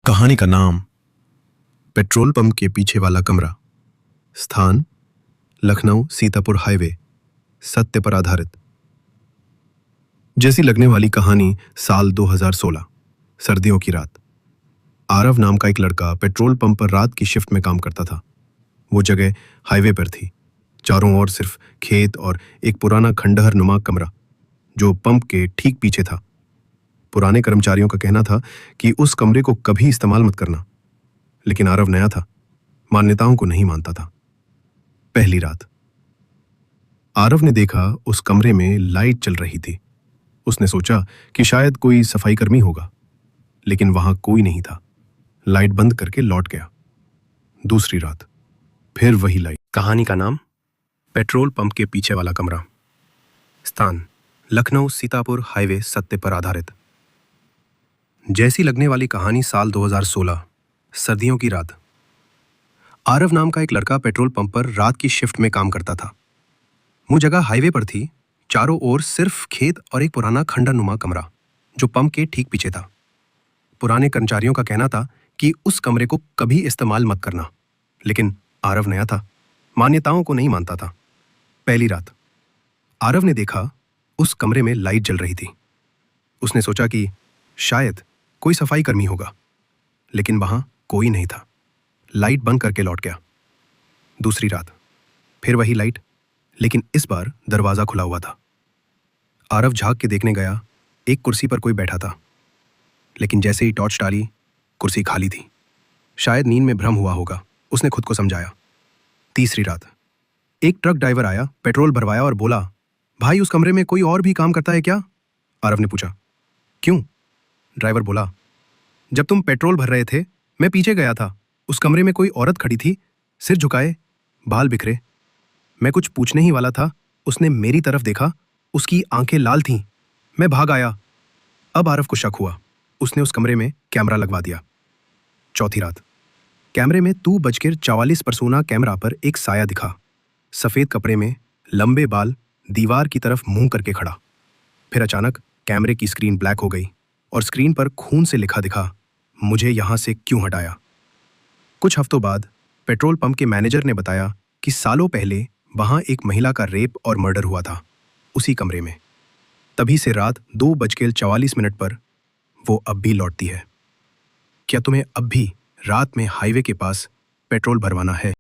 कहानी का नाम पेट्रोल पंप के पीछे वाला कमरा। स्थान लखनऊ सीतापुर हाईवे। सत्य पर आधारित। जैसी लगने वाली कहानी साल 2016। सर्दियों की रात। आरव नाम का एक लड़का पेट्रोल पंप पर रात की शिफ्ट में काम करता था। वो जगह हाईवे पर थी। चारों ओर सिर्फ खेत और एक पुराना खंडहर नुमा कमरा जो पंप के ठीक पीछे था। पुराने कर्मचारियों का कहना था कि उस कमरे को कभी इस्तेमाल मत करना, लेकिन आरव नया था, मान्यताओं को नहीं मानता था। पहली रात आरव ने देखा उस कमरे में लाइट चल रही थी। उसने सोचा कि शायद कोई सफाई कर्मी होगा, लेकिन वहां कोई नहीं था। लाइट बंद करके लौट गया। दूसरी रात फिर वही लाइट। कहानी का नाम पेट्रोल पंप के पीछे वाला कमरा। स्थान लखनऊ सीतापुर हाईवे। सत्य पर आधारित। जैसी लगने वाली कहानी साल 2016। सर्दियों की रात। आरव नाम का एक लड़का पेट्रोल पंप पर रात की शिफ्ट में काम करता था। वो जगह हाईवे पर थी। चारों ओर सिर्फ खेत और एक पुराना खंडहरनुमा कमरा जो पंप के ठीक पीछे था। पुराने कर्मचारियों का कहना था कि उस कमरे को कभी इस्तेमाल मत करना, लेकिन आरव नया था, मान्यताओं को नहीं मानता था। पहली रात आरव ने देखा उस कमरे में लाइट जल रही थी। उसने सोचा कि शायद कोई सफाई कर्मी होगा, लेकिन वहां कोई नहीं था। लाइट बंद करके लौट गया। दूसरी रात फिर वही लाइट, लेकिन इस बार दरवाजा खुला हुआ था। आरव झांक के देखने गया। एक कुर्सी पर कोई बैठा था, लेकिन जैसे ही टॉर्च डाली कुर्सी खाली थी। शायद नींद में भ्रम हुआ होगा, उसने खुद को समझाया। तीसरी रात एक ट्रक ड्राइवर आया, पेट्रोल भरवाया और बोला, भाई उस कमरे में कोई और भी काम करता है क्या? आरव ने पूछा, क्यों? ड्राइवर बोला, जब तुम पेट्रोल भर रहे थे मैं पीछे गया था। उस कमरे में कोई औरत खड़ी थी, सिर झुकाए, बाल बिखरे। मैं कुछ पूछने ही वाला था, उसने मेरी तरफ देखा, उसकी आंखें लाल थीं। मैं भाग आया। अब आरव को शक हुआ। उसने उस कमरे में कैमरा लगवा दिया। चौथी रात कैमरे में 2:44 पर सोना कैमरा पर एक साया दिखा। सफेद कपड़े में, लंबे बाल, दीवार की तरफ मुंह करके खड़ा। फिर अचानक कैमरे की स्क्रीन ब्लैक हो गई और स्क्रीन पर खून से लिखा दिखा, मुझे यहां से क्यों हटाया। कुछ हफ्तों बाद पेट्रोल पंप के मैनेजर ने बताया कि सालों पहले वहां एक महिला का रेप और मर्डर हुआ था, उसी कमरे में। तभी से रात 2:44 पर वो अब भी लौटती है। क्या तुम्हें अब भी रात में हाईवे के पास पेट्रोल भरवाना है?